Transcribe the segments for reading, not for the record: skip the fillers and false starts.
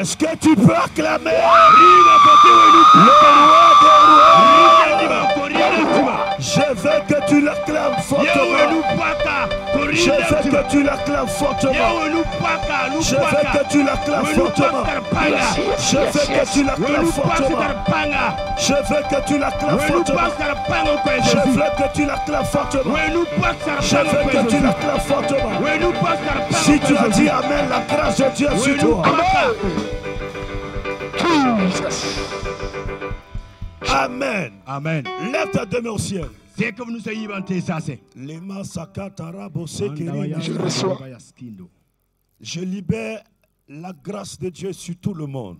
Est-ce que tu peux acclamer le roi des rois? Je veux que tu l'acclames fortement. Je veux que tu l'acclames fortement. Je veux que tu l'acclames fortement. Je veux que tu l'acclames fortement. Je veux que tu l'acclames fortement. Je veux que tu l'acclames fortement. Je veux que tu l'acclames fortement. Si tu as dit Amen, la grâce de Dieu sur toi. Amen. Amen. Lève ta main au ciel. C'est comme nous sommes inventés ça c'est. Les je reçois. Je libère la grâce de Dieu sur tout le monde.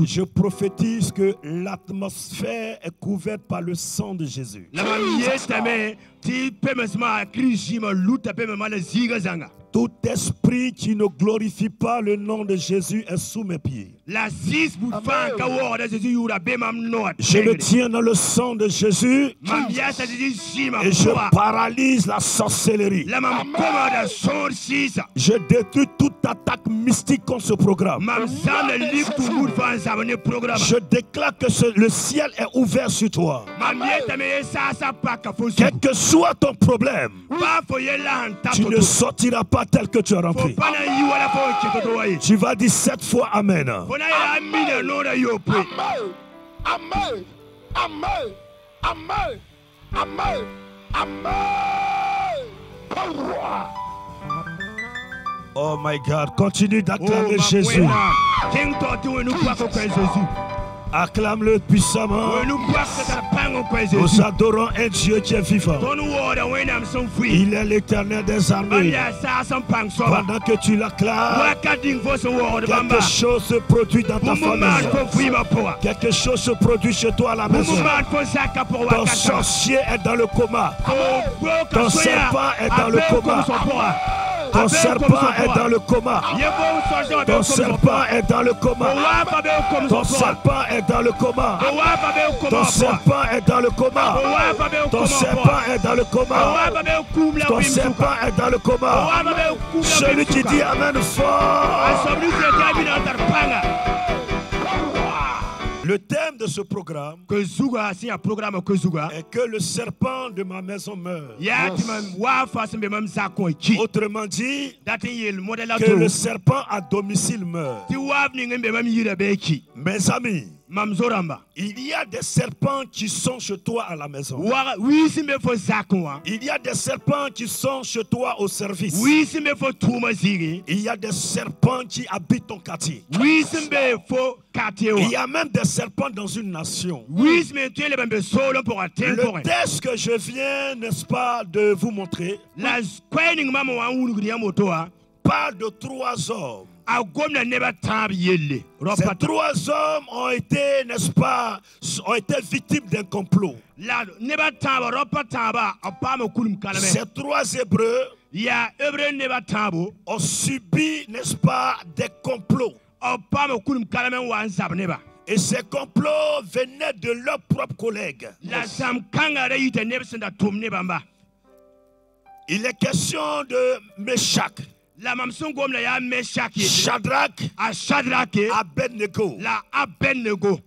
Je prophétise que l'atmosphère est couverte par le sang de Jésus. Tout esprit qui ne glorifie pas le nom de Jésus est sous mes pieds. Je le tiens dans le sang de Jésus et je paralyse la sorcellerie. Je détruis toute attaque mystique contre ce programme. Je déclare que le ciel est ouvert sur toi. Quel que soit ton problème, tu ne sortiras pas tel que tu as rempli. Tu vas dire 7 fois Amen. Amen. Amen. Amen. Amen. Amen. Amen. Oh my God, continue d'acclamer Jésus. Acclame-le puissamment. Nous adorons un Dieu qui est vivant. Il est l'Éternel des armées. Pendant que tu l'acclames, quelque chose se produit dans ta famille. Quelque chose se produit chez toi à la maison. Ton sorcier est dans le coma. Ton serpent est dans le coma. Ton serpent est dans le coma. Ton serpent est dans le coma. Ton serpent est dans le coma. Ton serpent est dans le coma. Ton serpent est dans le coma. Ton serpent est dans le coma. Celui qui dit Amen fort. Le thème de ce programme est que le serpent de ma maison meurt. Autrement dit, que le serpent à domicile meurt. Mes amis, il y a des serpents qui sont chez toi à la maison. Il y a des serpents qui sont chez toi au service. Il y a des serpents qui habitent ton quartier. Il y a même des serpents dans une nation. Le test que je viens, n'est-ce pas, de vous montrer parle de 3 hommes. Ces 3 hommes ont été, n'est-ce pas, ont été victimes d'un complot. Ces 3 Hébreux ont subi, n'est-ce pas, des complots. Et ces complots venaient de leurs propres collègues. Il est question de Meshach, Shadrach, Abednego.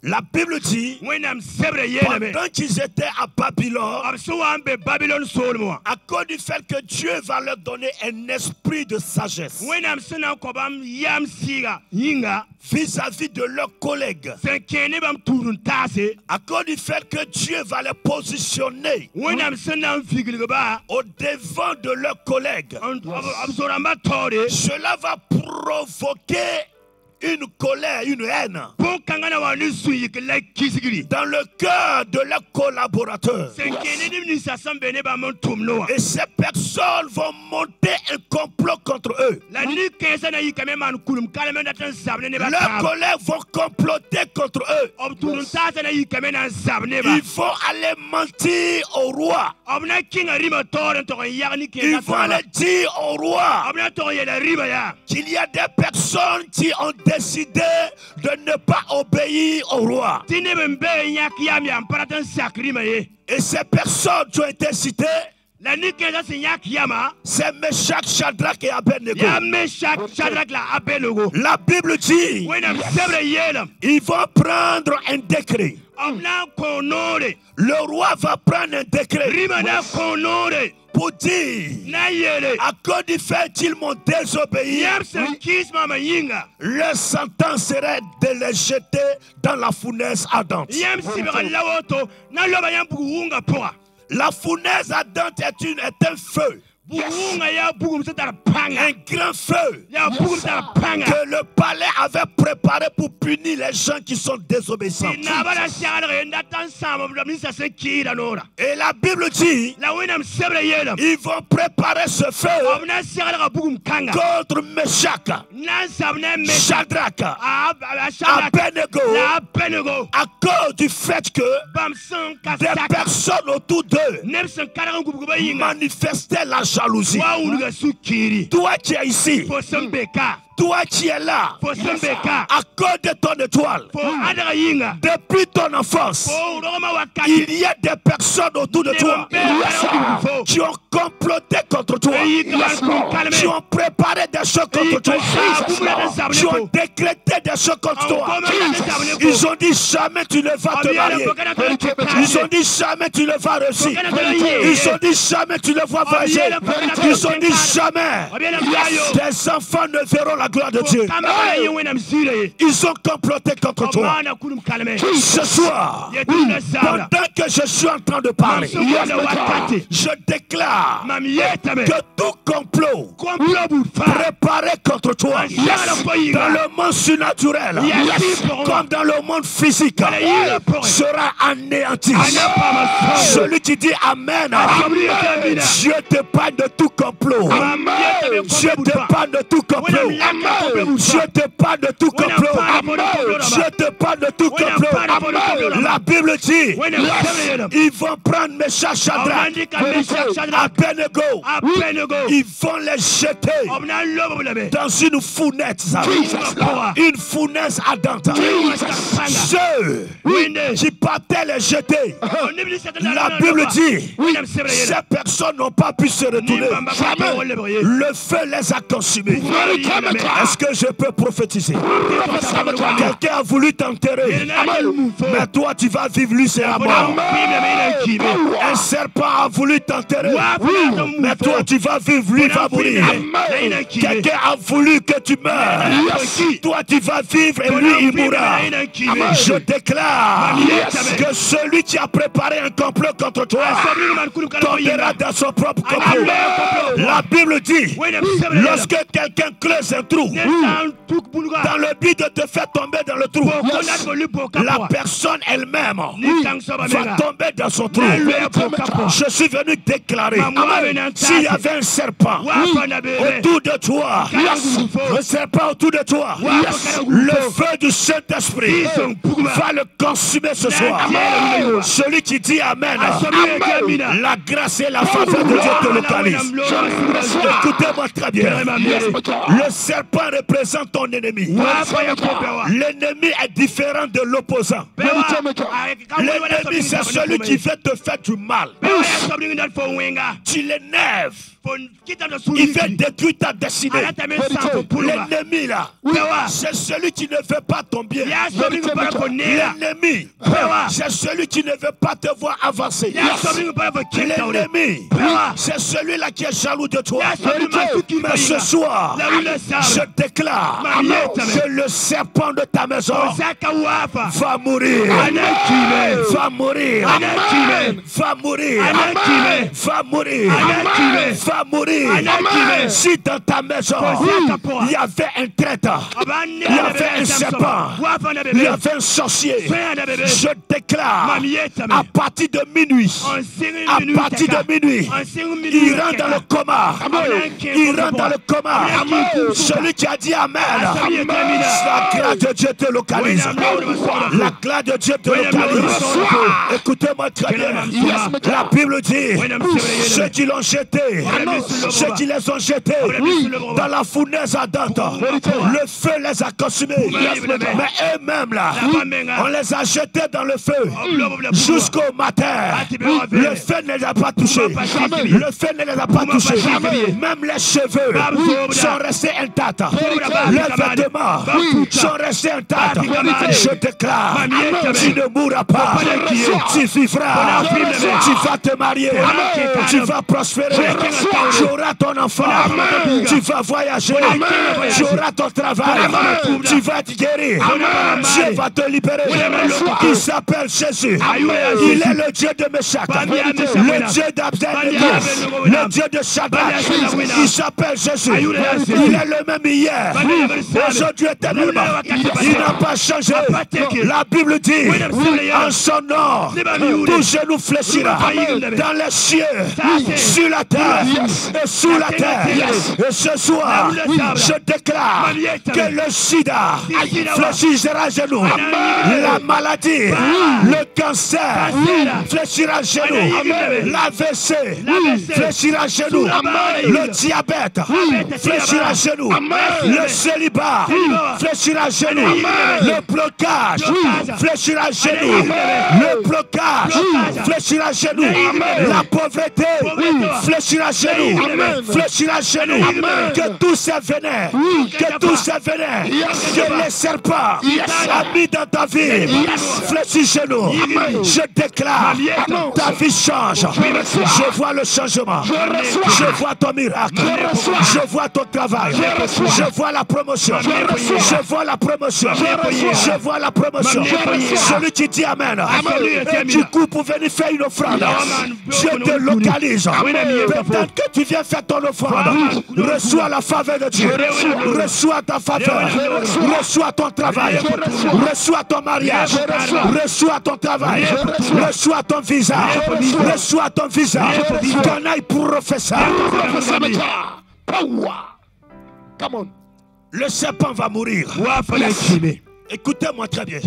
La Bible dit, pendant qu'ils étaient à Babylone, à cause du fait que Dieu va leur donner un esprit de sagesse vis-à-vis de leurs collègues, à cause du fait que Dieu va les positionner au devant de leurs collègues, cela va provoquer une colère, une haine dans le cœur de leurs collaborateurs. Et ces personnes vont monter un complot contre eux. Leurs collègues vont comploter contre eux. Ils vont aller mentir au roi. Ils vont aller dire au roi qu'il y a des personnes qui ont décidé de ne pas obéir au roi. Et ces personnes qui ont été citées, C'est Meshach, Shadrach et Abednego. La Bible dit, ils vont prendre un décret. Le roi va prendre un décret pour dire, à cause du fait qu'ils m'ont désobéi, leur sentence serait de les jeter dans la fournaise ardente. La fournaise ardente est un feu. Un grand feu que le palais avait préparé pour punir les gens qui sont désobéissants. Et la Bible dit, ils vont préparer ce feu contre Meshach, Shadrach, Abednego, à cause du fait que des personnes autour d'eux manifestaient la jalousie. Toi qui es ici, toi qui es là, à cause de ton étoile, depuis ton enfance, il y a des personnes autour de toi qui ont comploté contre toi, qui ont préparé des choses contre toi, qui ont décrété des choses contre toi. Ils ont dit jamais tu ne vas te marier. Ils ont dit jamais tu ne vas réussir. Ils ont dit jamais tu ne vas voyager. Ils ont dit jamais tes enfants ne verront la gloire de Dieu. Ils ont comploté contre toi. Ce soir, pendant que je suis en train de parler, je déclare que tout complot préparé contre toi dans le monde surnaturel comme dans le monde physique sera anéanti. Celui qui dit Amen, Dieu te parle de tout complot. Dieu te parle de tout complot. Dieu te parle de tout complot. Dieu te parle de tout complot. La Bible dit, ils vont prendre Meshach, Shadrach, Abednego. Ils vont les jeter dans une fournaise. Une fournaise ardente. Ceux qui partaient les jeter, la Bible dit, ces personnes n'ont pas pu se retourner. Le feu les a consumés. Est-ce que je peux prophétiser? Quelqu'un a voulu t'enterrer, mais toi tu vas vivre, lui c'est la mort. Un serpent a voulu t'enterrer, mais toi tu vas vivre, lui va mourir. Quelqu'un a voulu que tu meurs, toi tu vas vivre et lui il mourra. Je déclare que celui qui a préparé un complot contre toi tombera dans son propre complot. La Bible dit, lorsque quelqu'un creuse un trou dans le but de te faire tomber dans le trou, la personne elle-même va tomber dans son trou. Je suis venu déclarer, s'il y avait un serpent autour de toi, un serpent autour de toi, le feu du Saint-Esprit va le consumer ce soir. Celui qui dit Amen, la grâce et la faveur de Dieu te localisent. Écoutez-moi très bien. Le serpent représente ton ennemi. L'ennemi est différent de l'opposant. L'ennemi, c'est celui qui veut te faire du mal. Tu l'énerves. Il veut détruire ta destinée. L'ennemi là, c'est celui qui ne veut pas ton bien. L'ennemi, c'est celui qui ne veut pas te voir avancer. L'ennemi, c'est celui-là qui est jaloux de toi. Mais ce soir, je déclare que le serpent de ta maison va mourir. Va mourir. Va mourir. Va mourir. Va mourir. Si dans ta maison il y avait un traître, il y avait un serpent, il y avait un sorcier, je déclare à partir de minuit, il rentre dans le coma. Il rentre dans le coma. Celui qui a dit Amen, la grâce de Dieu te localise. La grâce de Dieu te localise. Écoutez-moi très bien. La Bible dit, ceux qui l'ont jeté ceux qui les ont jetés dans la fournaise ardente, le feu les a consumés. Mais eux-mêmes là, on les a jetés dans le feu jusqu'au matin. Le feu ne les a pas touchés. Le feu ne les a pas touchés. Même les cheveux sont restés intacts. Les vêtements sont restés intacts. Je déclare, tu ne mourras pas. Tu vivras. Tu vas te marier. Tu vas prospérer. Tu auras ton enfant. Tu vas voyager. Tu auras ton travail. Tu vas être guéri. Dieu va te libérer. Il s'appelle Jésus. Il est le Dieu de Meshach, le Dieu d'Abednego, le Dieu de Shadrach. Il s'appelle Jésus. Il est le même hier, aujourd'hui éternellement. Il n'a pas changé. La Bible dit, en son nom, tout genou fléchira dans les cieux, sur la terre et sous la terre. Et ce soir, je déclare que le sida fléchira à genoux, la maladie, le cancer fléchira à genoux, l'AVC fléchira à genoux, le diabète fléchira à genoux, le célibat fléchira à genoux, le blocage fléchira à genoux, le blocage fléchira à genoux, la pauvreté fléchira à genoux, fléchira à genoux, que tous ces venin, que tous ces venin, que les serpents a mis dans ta vie fléchit genoux. Je déclare, ta vie change. Je vois le changement. Je vois ton miracle. Je vois ton travail. Je vois la promotion. Je vois la promotion. Je vois la promotion. Celui qui dit Amen. Et du coup, pour venir faire une offrande, Dieu te localise. Peut-être que tu viens faire ton offrande. Reçois la faveur de Dieu. Reçois ta faveur. Reçois ton travail. Reçois ton mariage. Reçois ton travail. Reçois ton visa. Reçois ton visa. Ton œil pour professeur. Come on. Le serpent va mourir. Écoutez-moi très bien.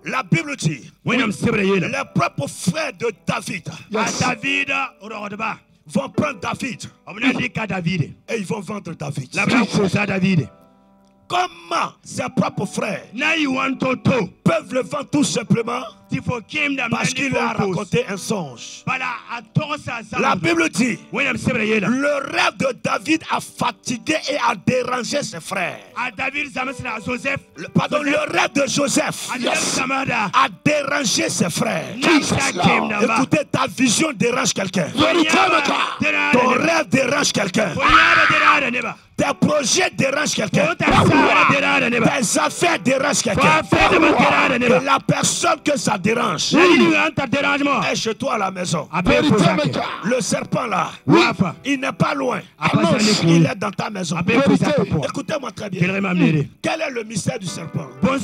La Bible dit, les propres frères de David vont prendre David et ils vont vendre David. Comment ses propres frères peuvent le vendre tout simplement parce qu'il a raconté un songe. La Bible dit, le rêve de David a fatigué et a dérangé ses frères. Pardon, le rêve de Joseph a dérangé ses frères. Écoutez, ta vision dérange quelqu'un. Ton rêve dérange quelqu'un. Tes projets dérangent quelqu'un. Tes affaires dérangent quelqu'un. Et la personne que ça dérange est chez toi à la maison. Le serpent là, il n'est pas loin. Il est dans ta maison. Écoutez-moi très bien. Quel est le mystère du serpent? Au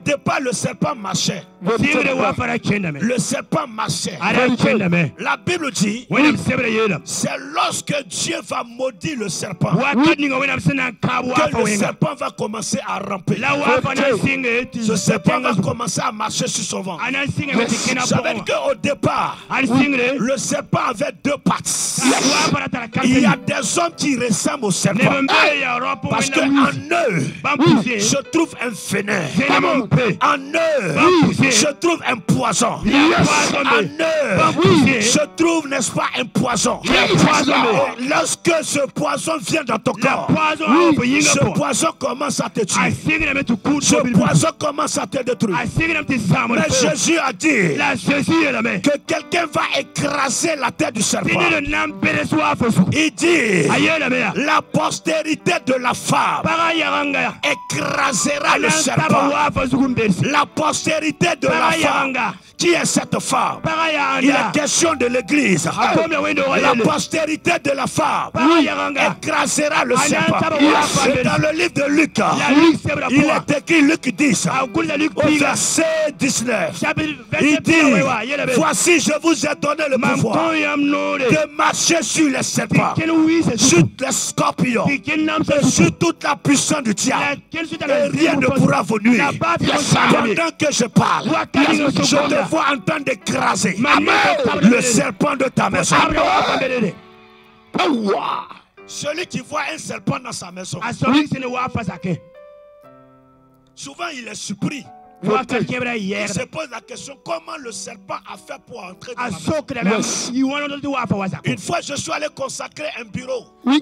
départ, le serpent marchait. Le serpent marchait. La Bible dit, c'est lorsque Dieu va maudire le serpent que le serpent va commencer à ramper. Ce serpent va commencer à marcher sur son ventre. Ça veut dire qu'au départ, le serpent avait deux pattes. Il y a des hommes qui ressemblent au serpent parce qu'en eux se trouve un venin. En eux se trouve un poison. En eux se trouve, n'est-ce pas, un poison. Lorsque ce poison vient dans ton corps, ce poison commence à te tuer. Ce poison commence à te détruire. Mais Jésus a dit que quelqu'un va écraser la tête du serpent. Il dit, la postérité de la femme écrasera le serpent. La postérité de la femme. Qui est cette femme? Il est question de l'église. La postérité de la femme écrasera le serpent. Et dans le livre de Luc, il est écrit, Luc 10, au verset 19. Il dit, voici, je vous ai donné le pouvoir de marcher sur les serpents, sur les scorpions, sur toute la puissance du diable. Et rien ne pourra vous nuire. Pendant que je parle, je te vois en train d'écraser le serpent de ta maison. Celui qui voit un serpent dans sa maison, souvent il est surpris. Il se pose la question, comment le serpent a fait pour entrer dans la maison. Une fois, je suis allé consacrer un bureau. C'est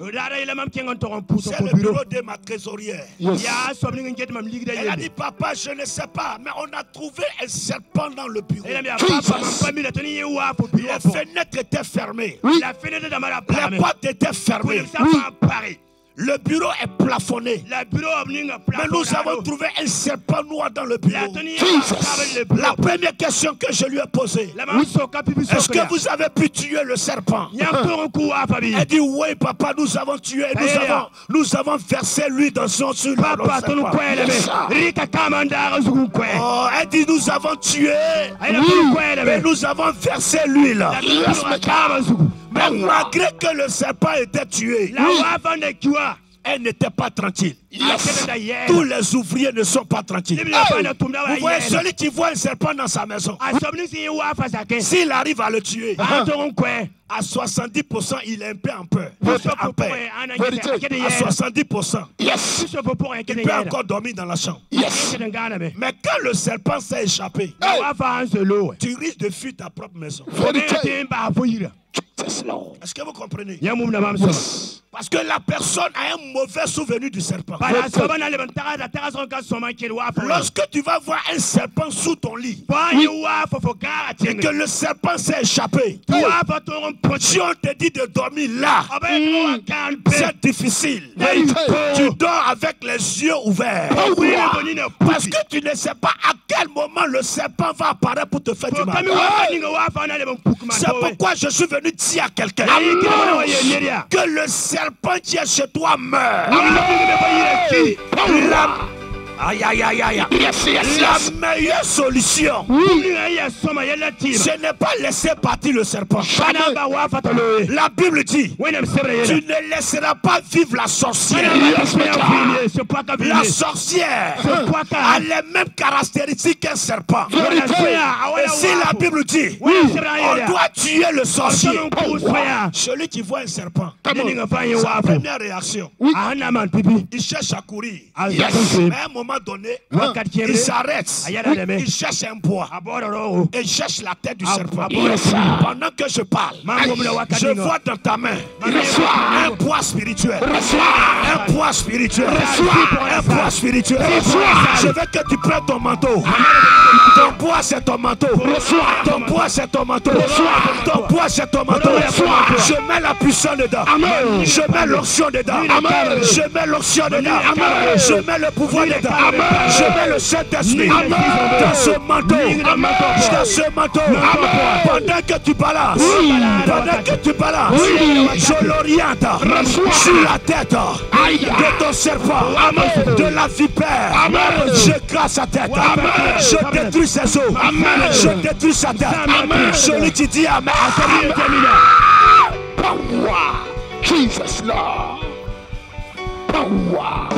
le bureau de ma trésorière. Elle a dit, papa, je ne sais pas, mais on a trouvé un serpent dans le bureau. Les fenêtres étaient fermées. Les portes étaient fermées. Le bureau est plafonné. Mais nous avons trouvé un serpent noir dans le bureau. La première question que je lui ai posée, est-ce que vous avez pu tuer le serpent? Elle dit, oui papa, nous avons tué. Nous avons versé l'huile dans son sur le serpent. Oh, elle dit, nous avons tué. Mais nous avons versé l'huile. Mais malgré que le serpent était tué, elle n'était pas tranquille. Tous les ouvriers ne sont pas tranquilles. Vous voyez, celui qui voit un serpent dans sa maison, s'il arrive à le tuer, à 70%, il est un peu en peur. À 70%, il peut encore dormir dans la chambre. Mais quand le serpent s'est échappé, tu risques de fuir ta propre maison. Est-ce que vous comprenez? Parce que la personne a un mauvais souvenir du serpent. Lorsque tu vas voir un serpent sous ton lit et que le serpent s'est échappé, si on te dit de dormir là, c'est difficile. Tu dors avec les yeux ouverts. Parce que tu ne sais pas à quel moment le serpent va apparaître pour te faire du mal. C'est pourquoi je suis venu dire à quelqu'un que le serpent qui est chez toi meurt. Aïe aïe aïe aïe. La meilleure solution, ce n'est pas laisser partir le serpent. La Bible dit, tu ne laisseras pas vivre la sorcière. La sorcière a les mêmes caractéristiques qu'un serpent. Et si la Bible dit, on doit tuer le sorcier, celui qui voit un serpent, sa première réaction, il cherche à courir. Mais à un moment donné, il s'arrête, il cherche un bois et il cherche la tête du serpent. Pendant que je parle, je vois dans ta main un poids spirituel, un poids spirituel, un poids spirituel. Je veux que tu prennes ton manteau. Ton poids c'est ton manteau. Ton poids c'est ton manteau. Ton poids c'est ton manteau. Je mets la puissance dedans. Je mets l'onction dedans. Je mets l'onction dedans. Je mets le pouvoir dedans. Je mets le Saint-Esprit dans ce manteau. Dans ce manteau. Pendant que tu balances, je l'oriente sur la tête de ton serpent, de la vipère. Je casse sa tête. Je détruis ses os. Je détruis sa tête. Celui qui dit Amen. Power. Jesus Lord. Power.